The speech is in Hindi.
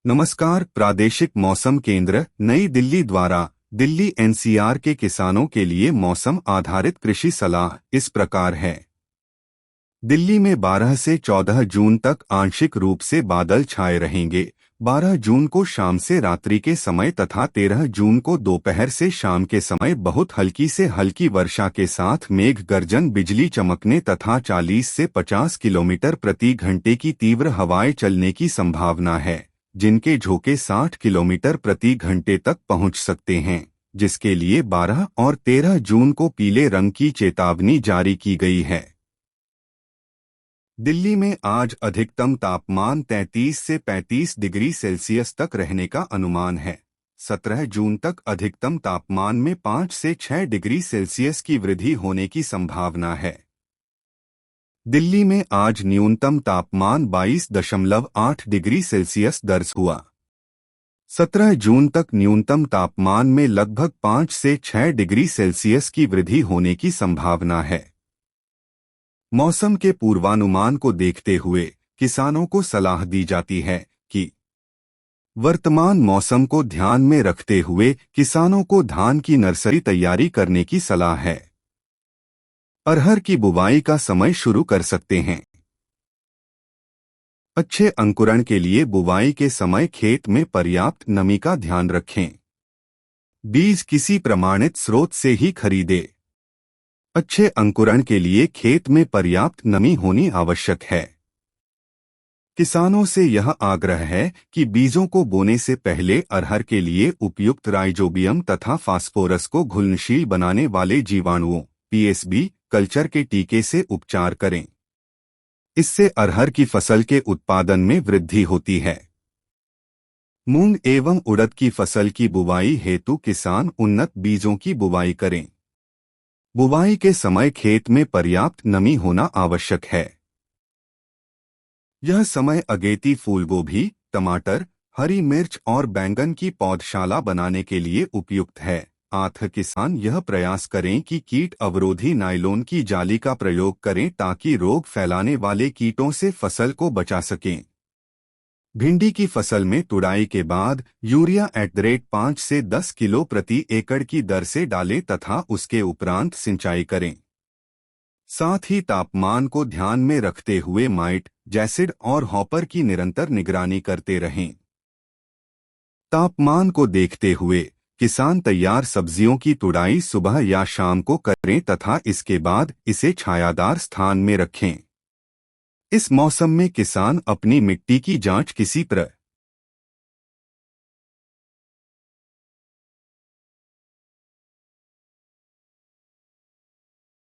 नमस्कार। प्रादेशिक मौसम केंद्र नई दिल्ली द्वारा दिल्ली एनसीआर के किसानों के लिए मौसम आधारित कृषि सलाह इस प्रकार है। दिल्ली में 12 से 14 जून तक आंशिक रूप से बादल छाए रहेंगे। 12 जून को शाम से रात्रि के समय तथा 13 जून को दोपहर से शाम के समय बहुत हल्की से हल्की वर्षा के साथ मेघ गर्जन, बिजली चमकने तथा 40 से 50 किलोमीटर प्रति घंटे की तीव्र हवाएं चलने की संभावना है, जिनके झोंके 60 किलोमीटर प्रति घंटे तक पहुंच सकते हैं, जिसके लिए 12 और 13 जून को पीले रंग की चेतावनी जारी की गई है। दिल्ली में आज अधिकतम तापमान 33 से 35 डिग्री सेल्सियस तक रहने का अनुमान है। 17 जून तक अधिकतम तापमान में 5 से 6 डिग्री सेल्सियस की वृद्धि होने की संभावना है। दिल्ली में आज न्यूनतम तापमान 22.8 डिग्री सेल्सियस दर्ज हुआ। 17 जून तक न्यूनतम तापमान में लगभग 5 से 6 डिग्री सेल्सियस की वृद्धि होने की संभावना है। मौसम के पूर्वानुमान को देखते हुए किसानों को सलाह दी जाती है कि वर्तमान मौसम को ध्यान में रखते हुए किसानों को धान की नर्सरी तैयारी करने की सलाह है। अरहर की बुवाई का समय शुरू कर सकते हैं। अच्छे अंकुरण के लिए बुवाई के समय खेत में पर्याप्त नमी का ध्यान रखें। बीज किसी प्रमाणित स्रोत से ही खरीदें। अच्छे अंकुरण के लिए खेत में पर्याप्त नमी होनी आवश्यक है। किसानों से यह आग्रह है कि बीजों को बोने से पहले अरहर के लिए उपयुक्त राइजोबियम तथा फास्फोरस को घुलनशील बनाने वाले जीवाणुओं पीएसबी कल्चर के टीके से उपचार करें। इससे अरहर की फसल के उत्पादन में वृद्धि होती है। मूंग एवं उड़द की फसल की बुवाई हेतु किसान उन्नत बीजों की बुवाई करें। बुवाई के समय खेत में पर्याप्त नमी होना आवश्यक है। यह समय अगेती फूलगोभी, टमाटर, हरी मिर्च और बैंगन की पौधशाला बनाने के लिए उपयुक्त है। किसान यह प्रयास करें कि कीट अवरोधी नायलॉन की जाली का प्रयोग करें ताकि रोग फैलाने वाले कीटों से फसल को बचा सकें। भिंडी की फसल में तुड़ाई के बाद यूरिया 5 से 10 किलो प्रति एकड़ की दर से डालें तथा उसके उपरांत सिंचाई करें। साथ ही तापमान को ध्यान में रखते हुए माइट, जैसिड और हॉपर की निरंतर निगरानी करते रहें। तापमान को देखते हुए किसान तैयार सब्जियों की तुड़ाई सुबह या शाम को करें तथा इसके बाद इसे छायादार स्थान में रखें। इस मौसम में किसान अपनी मिट्टी की जांच किसी